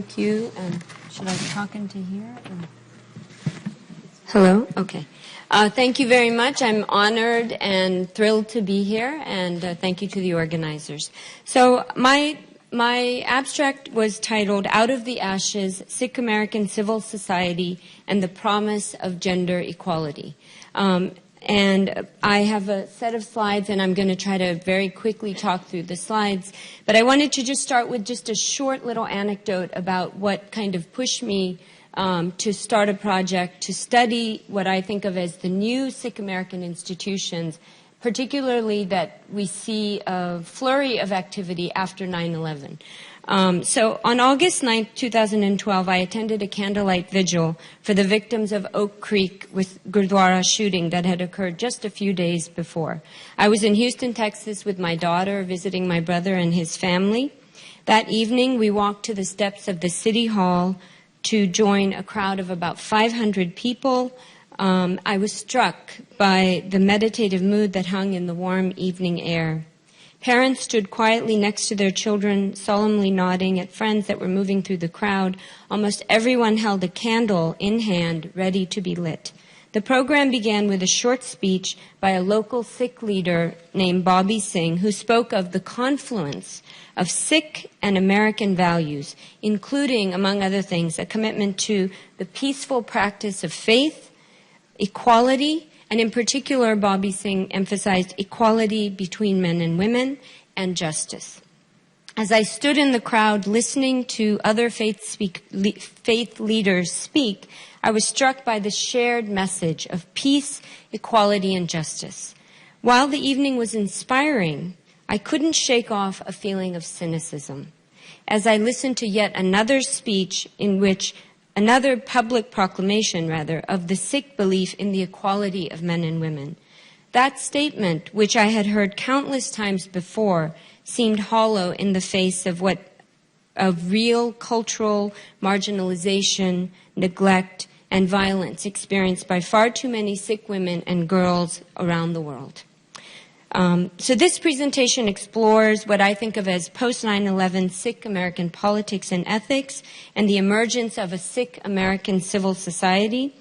Thank you. Should I talk into here? Hello? Okay. Thank you very much. I'm honored and thrilled to be here, and thank you to the organizers. So my abstract was titled Out of the Ashes, Sikh American Civil Society and the Promise of Gender Equality. And I have a set of slides, and I'm going to try to very quickly talk through the slides. But I wanted to just start with just a short little anecdote about what kind of pushed me to start a project to study what I think of as the new Sikh American institutions, particularly that we see a flurry of activity after 9/11. So on August 9th, 2012, I attended a candlelight vigil for the victims of Oak Creek Gurdwara shooting that had occurred just a few days before. I was in Houston, Texas with my daughter visiting my brother and his family. That evening, we walked to the steps of the City Hall to join a crowd of about 500 people. I was struck by the meditative mood that hung in the warm evening air. Parents stood quietly next to their children, solemnly nodding at friends that were moving through the crowd. Almost everyone held a candle in hand, ready to be lit. The program began with a short speech by a local Sikh leader named Singh, who spoke of the confluence of Sikh and American values, including, among other things, a commitment to the peaceful practice of faith, equality, and in particular, Singh emphasized equality between men and women and justice. As I stood in the crowd listening to other faith leaders speak, I was struck by the shared message of peace, equality, and justice. While the evening was inspiring, I couldn't shake off a feeling of cynicism as I listened to yet another speech in which another public proclamation, of the Sikh belief in the equality of men and women. That statement, which I had heard countless times before, seemed hollow in the face of real cultural marginalization, neglect, and violence experienced by far too many Sikh women and girls around the world. So this presentation explores what I think of as post-9/11 Sikh American politics and ethics and the emergence of a Sikh American civil society.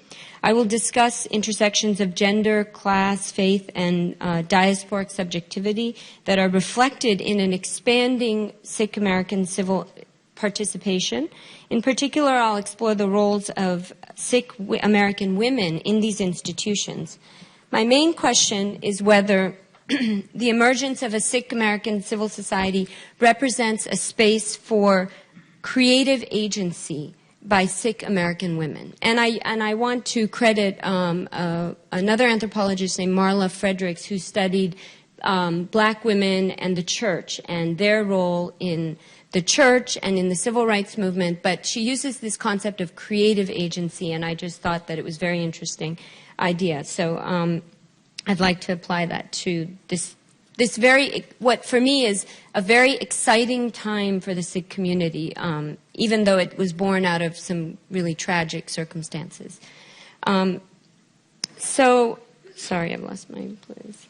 I will discuss intersections of gender, class, faith, and diasporic subjectivity that are reflected in an expanding Sikh American civil participation. In particular, I'll explore the roles of Sikh American women in these institutions. My main question is whether the emergence of a Sikh American civil society represents a space for creative agency by Sikh American women. And I want to credit another anthropologist named Marla Fredericks, who studied black women and the church and their role in the church and in the civil rights movement. But she uses this concept of creative agency, and I just thought that it was a very interesting idea. So I'd like to apply that to this what for me is a very exciting time for the Sikh community, even though it was born out of some really tragic circumstances. Sorry, I've lost my place.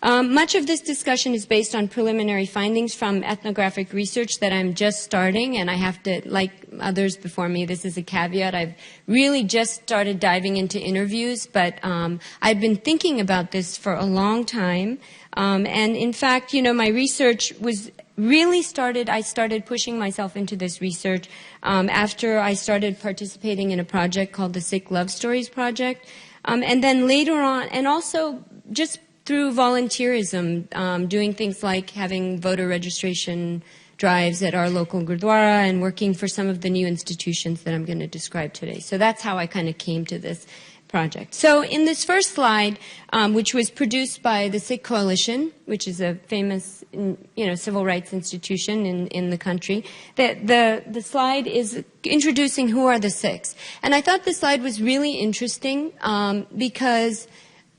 Much of this discussion is based on preliminary findings from ethnographic research that I'm just starting, and I have to, like others before me, this is a caveat. I've really just started diving into interviews, but I've been thinking about this for a long time. And in fact, my research was really I started pushing myself into this research after I started participating in a project called the Sikh Love Stories Project. And then later on, and also just through volunteerism, doing things like having voter registration drives at our local Gurdwara and working for some of the new institutions that I'm going to describe today. So that's how I kind of came to this project. So in this first slide, which was produced by the Sikh Coalition, which is a famous civil rights institution in the country, the slide is introducing who are the Sikhs. And I thought this slide was really interesting because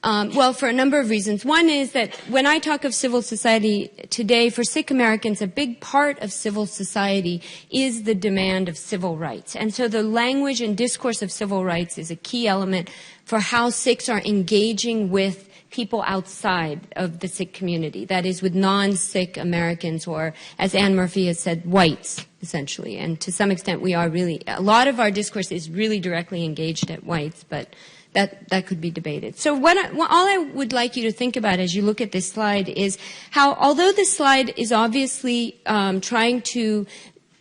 Well, for a number of reasons. One is that when I talk of civil society today, for Sikh Americans, a big part of civil society is the demand of civil rights. And so the language and discourse of civil rights is a key element for how Sikhs are engaging with people outside of the Sikh community, that is with non-Sikh Americans, or as Anne Murphy has said, whites, essentially. And to some extent we are really, a lot of our discourse is really directly engaged at whites, but that could be debated. So all I would like you to think about as you look at this slide is how, although this slide is obviously trying to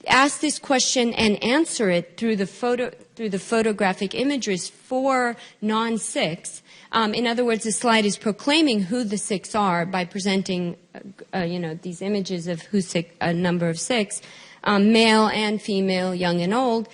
ask this question and answer it through the photographic images for non-Sikhs, in other words, the slide is proclaiming who the Sikhs are by presenting, these images of who Sikh, a number of Sikhs, male and female, young and old.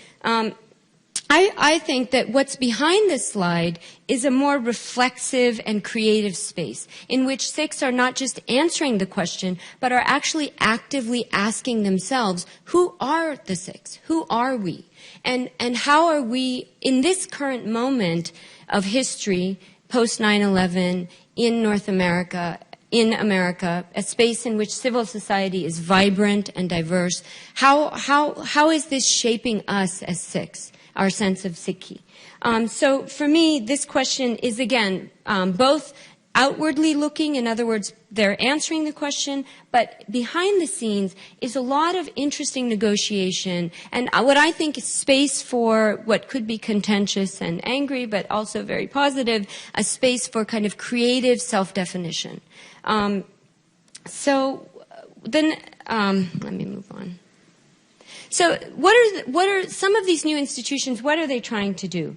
I think that what's behind this slide is a more reflexive and creative space in which Sikhs are not just answering the question, but are actually actively asking themselves, who are the Sikhs? Who are we? And how are we, in this current moment of history, post 9/11, in North America, in America, a space in which civil society is vibrant and diverse, how is this shaping us as Sikhs? Our sense of Sikhi. So for me, this question is, again, both outwardly looking, in other words, they're answering the question, but behind the scenes is a lot of interesting negotiation and what I think is space for what could be contentious and angry, but also very positive, a space for kind of creative self-definition. So then, let me move on. So what are some of these new institutions, what are they trying to do?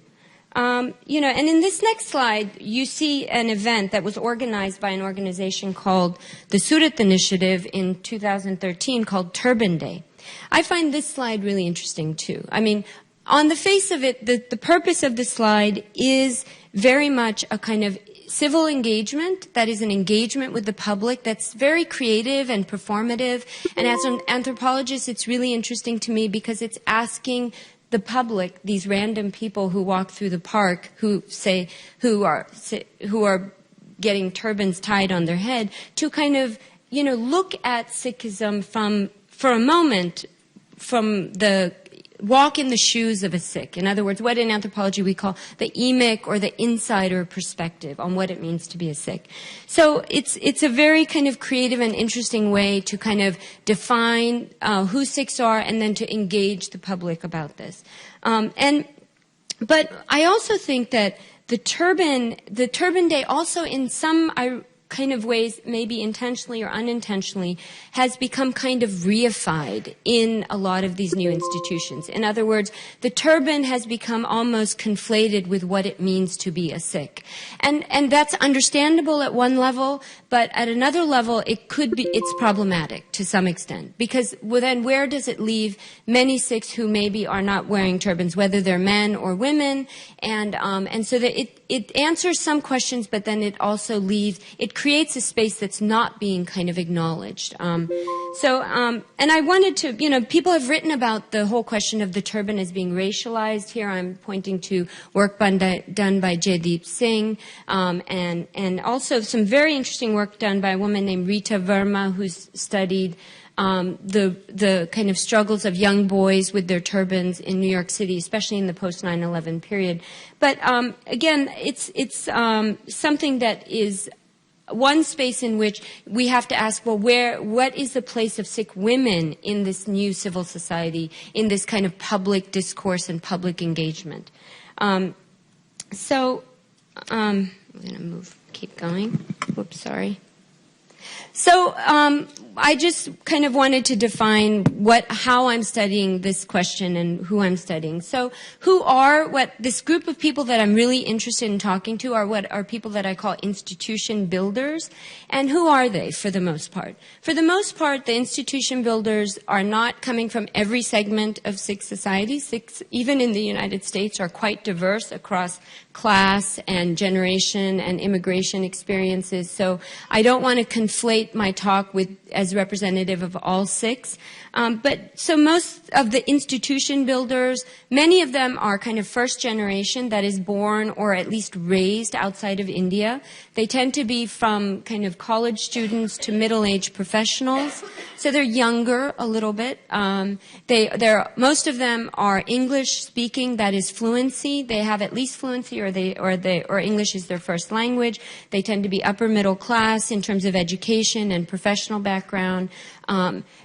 And in this next slide, you see an event that was organized by an organization called the Surat Initiative in 2013 called Turban Day. I find this slide really interesting too. I mean, on the face of it, the purpose of the slide is very much a kind of civil engagement, that is an engagement with the public that's very creative and performative. And as an anthropologist, it's really interesting to me because it's asking the public, these random people who walk through the park, who are getting turbans tied on their head, to kind of, look at Sikhism for a moment, from the walk in the shoes of a Sikh. In other words, what in anthropology we call the emic or the insider perspective on what it means to be a Sikh. So it's a very kind of creative and interesting way to kind of define who Sikhs are and then to engage the public about this. But I also think that the turban day also in some kind of ways, maybe intentionally or unintentionally, has become kind of reified in a lot of these new institutions. In other words, the turban has become almost conflated with what it means to be a Sikh. And that's understandable at one level, but at another level, it's problematic to some extent. Because then where does it leave many Sikhs who maybe are not wearing turbans, whether they're men or women? And so that it answers some questions, but then it also it creates a space that's not being kind of acknowledged. And I wanted to, people have written about the whole question of the turban as being racialized. Here I'm pointing to work done by Jaideep Singh, and also some very interesting work done by a woman named Rita Verma, who's studied the kind of struggles of young boys with their turbans in New York City, especially in the post 9/11 period. But again, it's something that is one space in which we have to ask, well, what is the place of Sikh women in this new civil society, in this kind of public discourse and public engagement? I'm going to keep going. Whoops, sorry. So I just kind of wanted to define how I'm studying this question and who I'm studying. So this group of people that I'm really interested in talking to are people that I call institution builders. And who are they for the most part? For the most part, the institution builders are not coming from every segment of Sikh society. Sikhs, even in the United States, are quite diverse across class and generation and immigration experiences. So I don't want to conflate my talk as representative of all Sikhs. So most of the institution builders, many of them are kind of first generation that is born or at least raised outside of India. They tend to be from kind of college students to middle-aged professionals. So they're younger a little bit. Most of them are English speaking, that is fluency. They have at least fluency or English is their first language. They tend to be upper middle class in terms of education and professional background.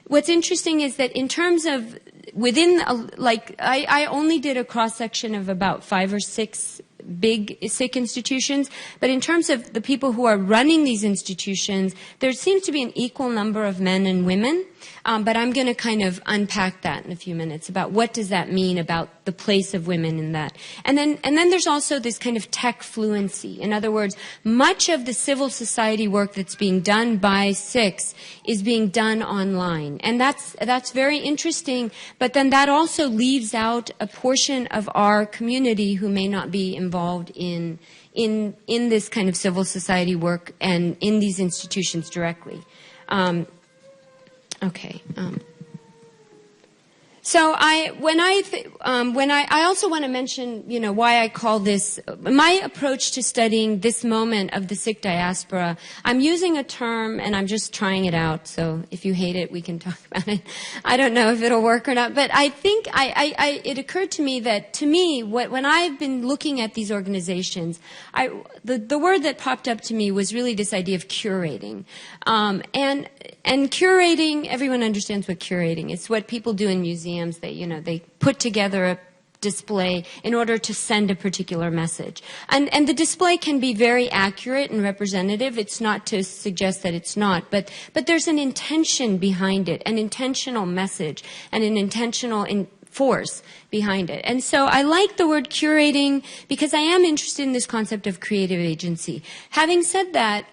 What's interesting is that in terms of I only did a cross-section of about 5 or 6 big Sikh institutions, but in terms of the people who are running these institutions, there seems to be an equal number of men and women, but I'm going to kind of unpack that in a few minutes about what does that mean about the place of women in that. And then there's also this kind of tech fluency. In other words, much of the civil society work that's being done by Sikhs is being done online. And that's very interesting, but then that also leaves out a portion of our community who may not be involved in this kind of civil society work and in these institutions directly. So I also want to mention, why I call this my approach to studying this moment of the Sikh diaspora. I'm using a term and I'm just trying it out. So if you hate it, we can talk about it. I don't know if it'll work or not, but I think it occurred to me that when I've been looking at these organizations, the word that popped up to me was really this idea of curating. And curating, everyone understands what curating is. It's what people do in museums. They put together a display in order to send a particular message. And the display can be very accurate and representative. It's not to suggest that it's not, but there's an intention behind it, an intentional message, and an intentional force behind it. And so I like the word curating because I am interested in this concept of creative agency. Having said that,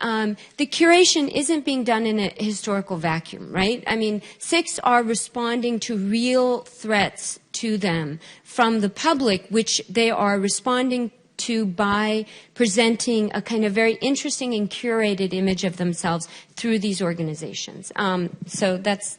the curation isn't being done in a historical vacuum, right? I mean, Sikhs are responding to real threats to them from the public, which they are responding to by presenting a kind of very interesting and curated image of themselves through these organizations. So that's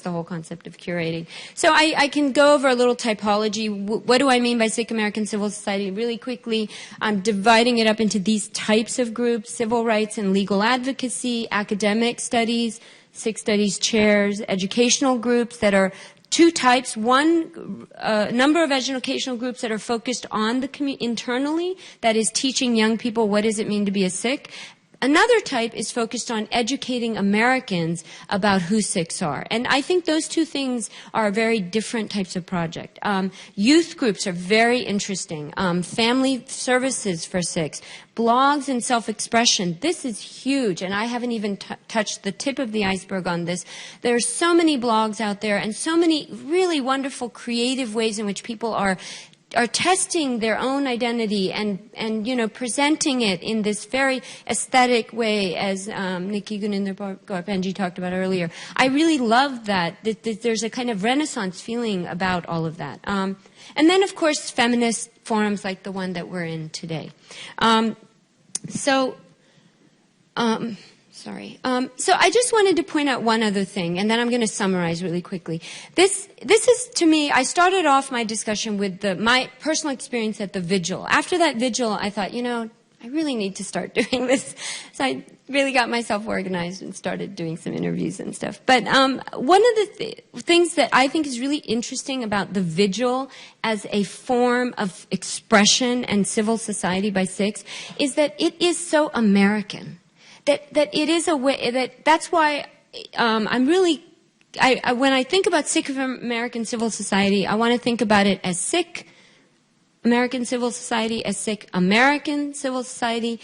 the whole concept of curating. So I can go over a little typology. What do I mean by Sikh American civil society? Really quickly, I'm dividing it up into these types of groups: civil rights and legal advocacy, academic studies, Sikh studies chairs, educational groups that are two types. One, a number of educational groups that are focused on the community internally, that is teaching young people what does it mean to be a Sikh. Another type is focused on educating Americans about who Sikhs are. And I think those two things are very different types of project. Youth groups are very interesting. Family services for Sikhs. Blogs and self-expression. This is huge, and I haven't even touched the tip of the iceberg on this. There are so many blogs out there and so many really wonderful creative ways in which people are testing their own identity and presenting it in this very aesthetic way, as Nikki Guninder Penji talked about earlier. I really love that there's a kind of Renaissance feeling about all of that. And then, of course, feminist forums like the one that we're in today. So I just wanted to point out one other thing, and then I'm going to summarize really quickly. This is, to me, I started off my discussion with my personal experience at the vigil. After that vigil, I thought, I really need to start doing this. So I really got myself organized and started doing some interviews and stuff. But one of the things that I think is really interesting about the vigil as a form of expression and civil society by Sikhs is that it is so American. That it is a way that's why I'm really when I think about Sikh American civil society, I want to think about it as Sikh American civil society, as Sikh American civil society,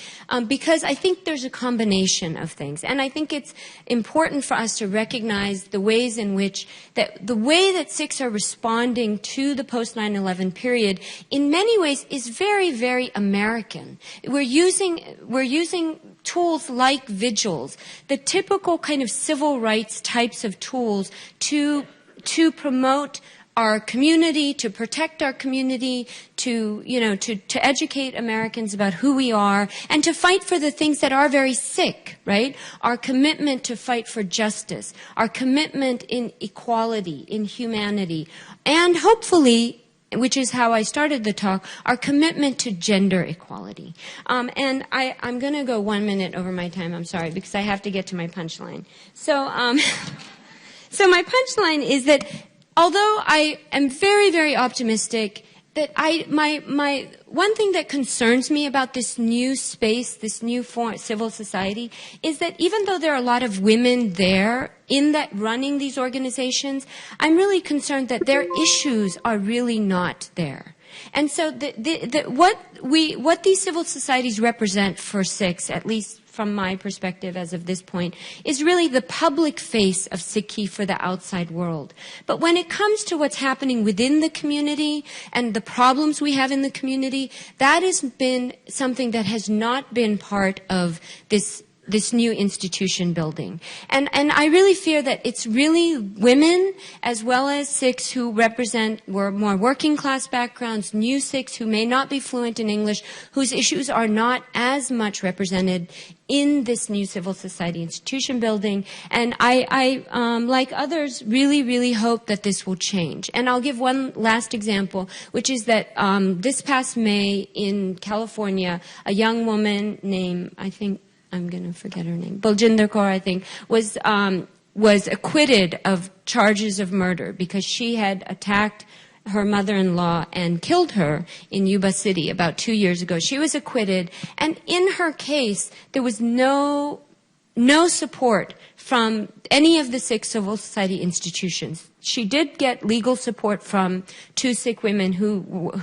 because I think there's a combination of things. And I think it's important for us to recognize the ways in which the way that Sikhs are responding to the post 9/11 period in many ways is very, very American. We're using tools like vigils, the typical kind of civil rights types of tools to promote our community, to protect our community, to, you know, to educate Americans about who we are, and to fight for the things that are very Sikh, right? Our commitment to fight for justice, our commitment in equality, in humanity, and hopefully, which is how I started the talk, our commitment to gender equality. And I'm going to go 1 minute over my time, I'm sorry, because I have to get to my punchline. So, so my punchline is that although I am very, very optimistic, that my one thing that concerns me about this new space, this new civil society, is that even though there are a lot of women there in that running these organizations, I'm really concerned that their issues are really not there. And so what these civil societies represent for Sikhs, at least from my perspective as of this point, is really the public face of Sikhi for the outside world. But when it comes to what's happening within the community and the problems we have in the community, that has been something that has not been part of this new institution building. And I really fear that it's really women as well as Sikhs who represent more working class backgrounds, new Sikhs who may not be fluent in English, whose issues are not as much represented in this new civil society institution building. And I like others, really, really hope that this will change. And I'll give one last example, which is that this past May in California, a young woman named, I think, I'm going to forget her name, Baljinder Kaur, I think, was acquitted of charges of murder because she had attacked her mother-in-law and killed her in Yuba City about 2 years ago. She was acquitted, and in her case, there was no support from any of the Sikh civil society institutions. She did get legal support from 2 Sikh women who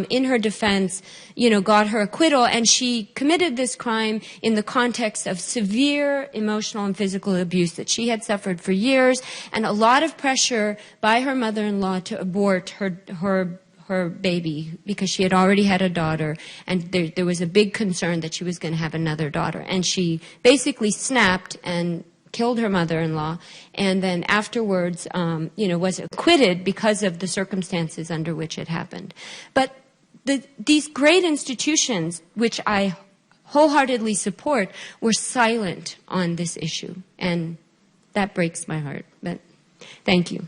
in her defense, you know, got her acquittal, and she committed this crime in the context of severe emotional and physical abuse that she had suffered for years, and a lot of pressure by her mother-in-law to abort her baby because she had already had a daughter, and there was a big concern that she was going to have another daughter. And she basically snapped and killed her mother-in-law, and then afterwards, you know, was acquitted because of the circumstances under which it happened. But these great institutions, which I wholeheartedly support, were silent on this issue, and that breaks my heart. But thank you.